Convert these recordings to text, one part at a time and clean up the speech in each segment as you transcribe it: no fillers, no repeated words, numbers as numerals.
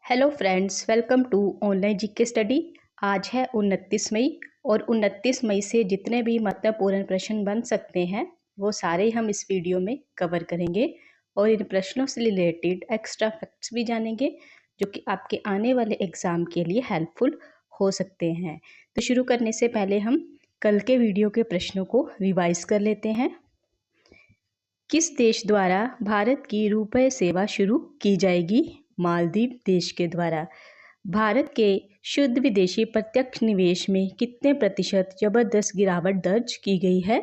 Hello friends, welcome to online GK study. आज है 29 मई और 29 मई से जितने भी महत्वपूर्ण प्रश्न बन सकते हैं वो सारे हम इस वीडियो में कवर करेंगे और इन प्रश्नों से रिलेटेड एक्स्ट्रा फैक्ट्स भी जानेंगे जो कि आपके आने वाले एग्ज़ाम के लिए हेल्पफुल हो सकते हैं। तो शुरू करने से पहले हम कल के वीडियो के प्रश्नों को रिवाइज कर लेते हैं। किस देश द्वारा भारत की रुपए सेवा शुरू की जाएगी? मालदीव देश के द्वारा। भारत के शुद्ध विदेशी प्रत्यक्ष निवेश में कितने प्रतिशत जबरदस्त गिरावट दर्ज की गई है?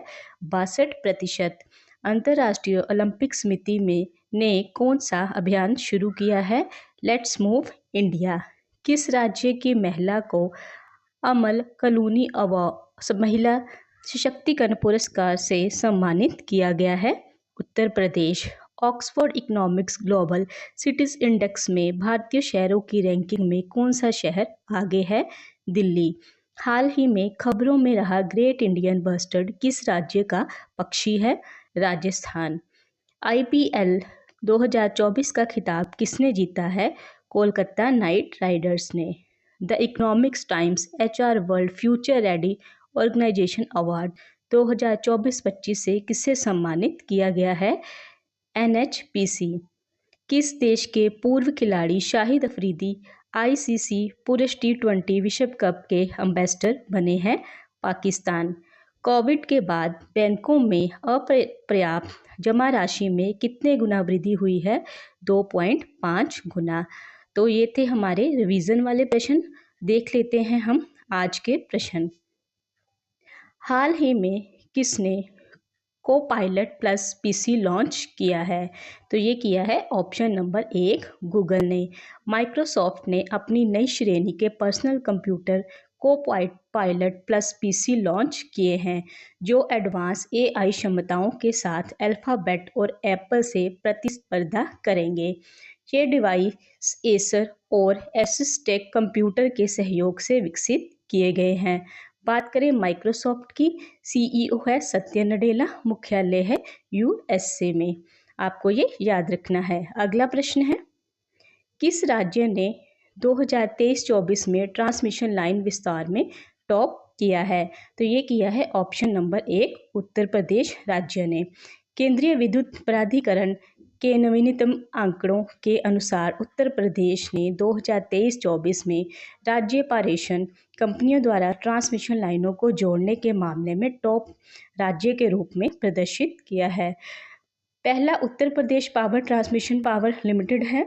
62%। अंतर्राष्ट्रीय ओलंपिक समिति में ने कौन सा अभियान शुरू किया है? Let's move India. किस राज्य की महिला को अमल कलूनी अवार्ड महिला सशक्तिकरण पुरस्कार से सम्मानित किया गया है? Uttar Pradesh. Oxford economics global cities index में भारतीय शहरों की रैंकिंग में कौन सा शहर आगे है? दिल्ली। हाल ही में खबरों में रहा ग्रेट इंडियन बस्टर्ड किस राज्य का पक्षी है? राजस्थान। आईपीएल 2024 का खिताब किसने जीता है? कोलकाता नाइट राइडर्स ने। The Economics Times HR World Future Ready Organisation Award 2024-25 से किसे सम्मानित किया गया है? एनएचपीसी। किस देश के पूर्व खिलाड़ी शाहिद अफरीदी आईसीसी पुरुष T20 विश्व कप के एम्बेसडर बने हैं? पाकिस्तान। कोविड के बाद बैंकों में अपर्याप्त जमा राशि में कितने गुना वृद्धि हुई है? 2.5 गुना। तो ये थे हमारे रिवीजन वाले प्रश्न। देख लेते हैं हम आज के प्रश्न। हाल ही में किसने कोपायलट प्लस पीसी लॉन्च किया है? तो ये किया है ऑप्शन नंबर 1 गूगल ने। माइक्रोसॉफ्ट ने अपनी नई श्रेणी के personal computer Copilot plus PC launch किए हैं जो एडवांस एआई क्षमताओं के साथ अल्फाबेट और एप्पल से प्रतिस्पर्धा करेंगे। ये डिवाइस एसर और एसुस टेक कंप्यूटर के सहयोग से विकसित किए गए हैं। बात करें माइक्रोसॉफ्ट की, सीईओ है सत्य नडेला, मुख्यालय है यूएसए में। आपको ये याद रखना है। अगला प्रश्न है, किस राज्य ने 2023-24 में ट्रांसमिशन लाइन विस्तार में टॉप किया है? तो ये किया है ऑप्शन नंबर 1 उत्तर प्रदेश राज्य ने। केंद्रीय विद्युत प्राधिकरण के नवीनतम आंकड़ों के अनुसार उत्तर प्रदेश ने 2023-24 में राज्य पारेषण कंपनियों द्वारा ट्रांसमिशन लाइनों को जोड़ने के मामले में टॉप राज्य के रूप में प्रदर्शित किया है। पहला Uttar Pradesh power transmission power limited है।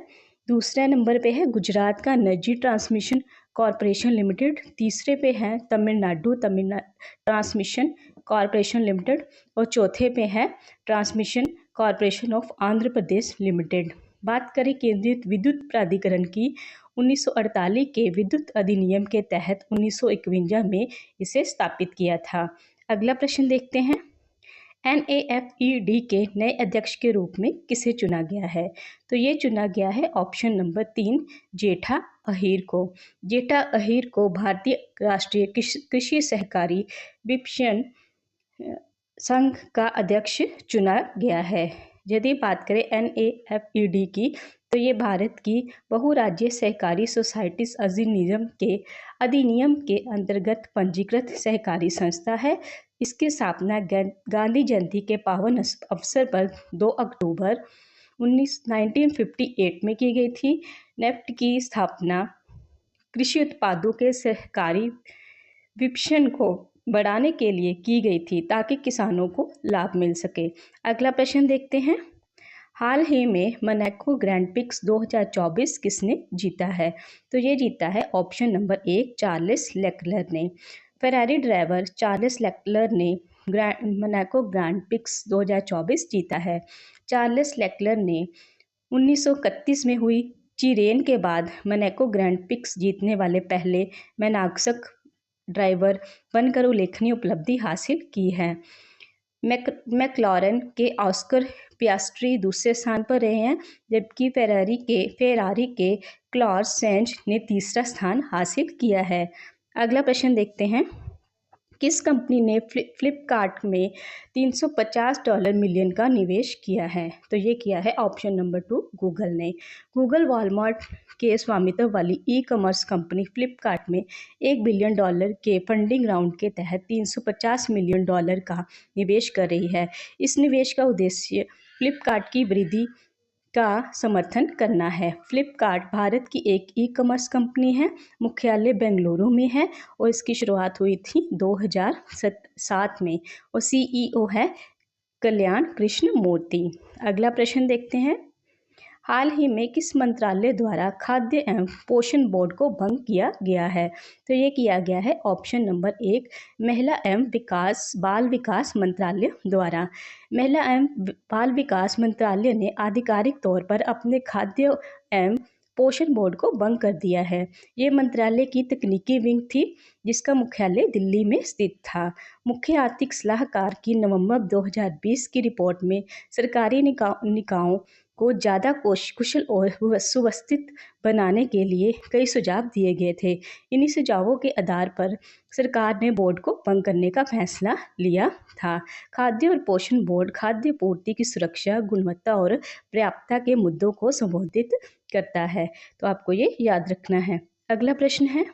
दूसरे नंबर पे है गुजरात का एनर्जी ट्रांसमिशन कॉरपोरेशन लिमिटेड। तीसरे पे है तमिलनाडु ट्रांसमिशन कॉरपोरेशन लिमिटेड और चौथे पे है transmission corporation of Andhra Pradesh limited. बात करें केंद्रीय विद्युत प्राधिकरण की, 1948 के विद्युत अधिनियम के तहत 1951 में इसे स्थापित किया था। अगला प्रश्न देखते हैं, NAFED के नए अध्यक्ष के रूप में किसे चुना गया है? तो ये चुना गया है ऑप्शन नंबर 3 जेठा अहीर को। जेठा अहीर को भारतीय राष्ट्रीय कृषि सहकारी विपणन संघ का अध्यक्ष चुना गया है। यदि बात करें NAFED की, तो ये भारत की बहुराज्य सहकारी सोसाइटीज अधिनियम के अंतर्गत पंजीकृत सहकारी संस्था है। इसकी स्थापना गांधी जयंती के पावन अवसर पर 2 अक्टूबर 1958 में की गई थी। नेफ्ट की स्थापना कृषि उत्पादों के सहकारी विपणन को बढ़ाने के लिए की गई थी ताकि किसानों को लाभ मिल सके। अगला प्रश्न देखते हैं, हाल ही में मोनाको ग्रैंड प्रिक्स 2024 किसने जीता है? तो ये जीता है ऑप्शन नंबर 1 चार्ल्स लेक्लर ने। फेरारी ड्राइवर चार्ल्स लेक्लर ने मोनाको ग्रैंड प्रिक्स 2024 जीता है। चार्ल्स लेक्लर ने 1931 में हुई चिरेन के बाद मोनाको ग्रैंड प्रिक्स जीतने वाले पहले मोनेगास्क ड्राइवर बनकर उल्लेखनीय उपलब्धि हासिल की है। मैक्लारेन के ऑस्कर पियास्ट्री दूसरे स्थान पर रहे हैं, जबकि फेरारी के क्लॉर्स सेंज ने तीसरा स्थान हासिल किया है। अगला प्रश्न देखते हैं, किस कंपनी ने फ्लिपकार्ट में $350 मिलियन का निवेश किया है? तो ये किया है ऑप्शन नंबर 2 गूगल ने। गूगल वॉलमार्ट के स्वामित्व वाली ई कॉमर्स कंपनी फ्लिपकार्ट में $1 बिलियन के फंडिंग राउंड के तहत $350 मिलियन का निवेश कर रही है। इस निवेश का उद्देश्य फ्लिपकार्ट की वृद्धि का समर्थन करना है। फ्लिपकार्ट भारत की एक ई कॉमर्स कंपनी है। मुख्यालय बेंगलुरु में है और इसकी शुरुआत हुई थी 2007 में और सीईओ है कल्याण कृष्ण मूर्ति। अगला प्रश्न देखते हैं। हाल ही में किस मंत्रालय द्वारा खाद्य एवं पोषण बोर्ड को भंग किया गया है? तो ये किया गया है ऑप्शन नंबर 1 महिला एवं बाल विकास मंत्रालय द्वारा। महिला एवं बाल विकास मंत्रालय ने आधिकारिक तौर पर अपने खाद्य एवं पोषण बोर्ड को भंग कर दिया है। ये मंत्रालय की तकनीकी विंग थी जिसका मुख्यालय दिल्ली में स्थित था। मुख्य आर्थिक सलाहकार की नवंबर 2020 की रिपोर्ट में सरकारी निकायों को ज़्यादा कुशल और सुव्यवस्थित बनाने के लिए कई सुझाव दिए गए थे। इन्हीं सुझावों के आधार पर सरकार ने बोर्ड को भंग करने का फैसला लिया था। खाद्य और पोषण बोर्ड खाद्य पूर्ति की सुरक्षा, गुणवत्ता और पर्याप्तता के मुद्दों को संबोधित करता है, तो आपको ये याद रखना है। अगला प्रश्न है,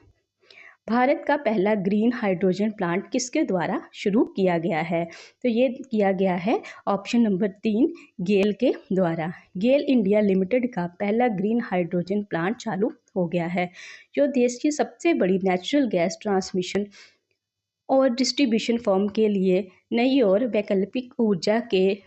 भारत का पहला ग्रीन हाइड्रोजन प्लांट किसके द्वारा शुरू किया गया है? तो ये किया गया है ऑप्शन नंबर 3 गेल के द्वारा। गेल इंडिया लिमिटेड का पहला ग्रीन हाइड्रोजन प्लांट चालू हो गया है, जो देश की सबसे बड़ी नेचुरल गैस ट्रांसमिशन और डिस्ट्रीब्यूशन फर्म के लिए नई और वैकल्पिक ऊर्जा के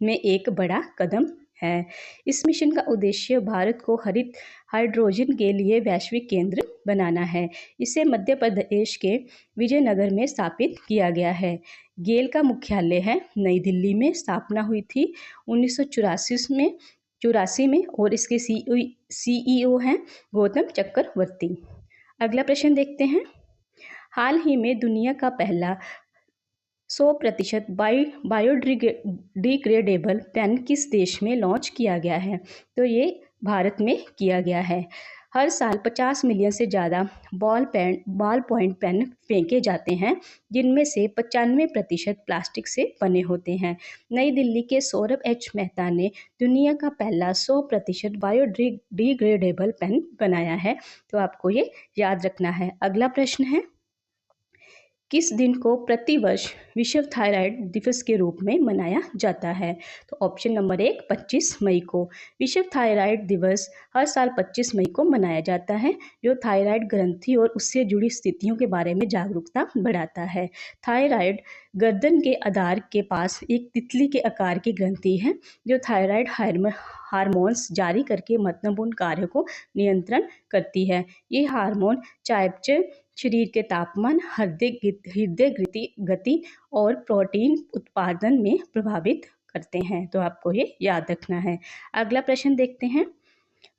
में एक बड़ा कदम है। इस मिशन का उद्देश्य भारत को हरित हाइड्रोजन के लिए वैश्विक केंद्र बनाना है। इसे मध्य प्रदेश के विजयनगर में स्थापित किया गया है। गेल का मुख्यालय है नई दिल्ली में। स्थापना हुई थी 1984 में और इसके सीईओ हैं गौतम चक्रवर्ती। अगला प्रश्न देखते हैं। हाल ही में दुनिया का पहला 100% बायोडिग्रेडेबल पेन किस देश में लॉन्च किया गया है? तो ये भारत में किया गया है। हर साल 50 मिलियन से ज़्यादा बॉल पॉइंट पेन फेंके जाते हैं, जिनमें से 95% प्लास्टिक से बने होते हैं। नई दिल्ली के सौरभ एच मेहता ने दुनिया का पहला 100% बायोडिग्रेडेबल पेन बनाया है, तो आपको ये याद रखना है। अगला प्रश्न है, किस दिन को प्रतिवर्ष विश्व थायराइड दिवस के रूप में मनाया जाता है? तो ऑप्शन नंबर 1 25 मई को। विश्व थायराइड दिवस हर साल 25 मई को मनाया जाता है, जो थायराइड ग्रंथि और उससे जुड़ी स्थितियों के बारे में जागरूकता बढ़ाता है। थायराइड गर्दन के आधार के पास एक तितली के आकार की ग्रंथि है, जो थायराइड हार्मोन्स जारी करके महत्वपूर्ण कार्यों को नियंत्रण करती है। ये हार्मोन चयापचय, शरीर के तापमान, हृदय गति और प्रोटीन उत्पादन में प्रभावित करते हैं, तो आपको ये याद रखना है। अगला प्रश्न देखते हैं।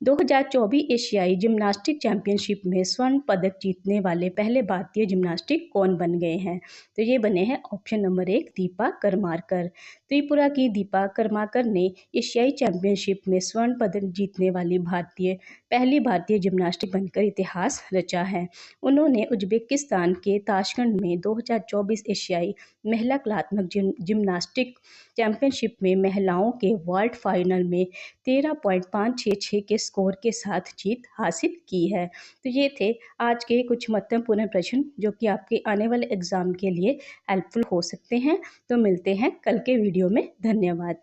2024 एशियाई जिम्नास्टिक चैंपियनशिप में स्वर्ण पदक जीतने वाले पहले भारतीय जिम्नास्टिक कौन बन गए हैं? तो ये बने हैं ऑप्शन नंबर 1 दीपा करमाकर। त्रिपुरा की दीपा करमाकर ने एशियाई चैंपियनशिप में स्वर्ण पदक जीतने वाली पहली भारतीय जिम्नास्टिक बनकर इतिहास रचा है। उन्होंने उज्बेकिस्तान के ताशकंद में 2024 एशियाई महिला कलात्मक जिम्नास्टिक चैंपियनशिप में महिलाओं के वर्ल्ड फाइनल में 13.566 के स्कोर के साथ जीत हासिल की है। तो ये थे आज के कुछ महत्वपूर्ण प्रश्न जो कि आपके आने वाले एग्जाम के लिए हेल्पफुल हो सकते हैं। तो मिलते हैं कल के वीडियो में। धन्यवाद।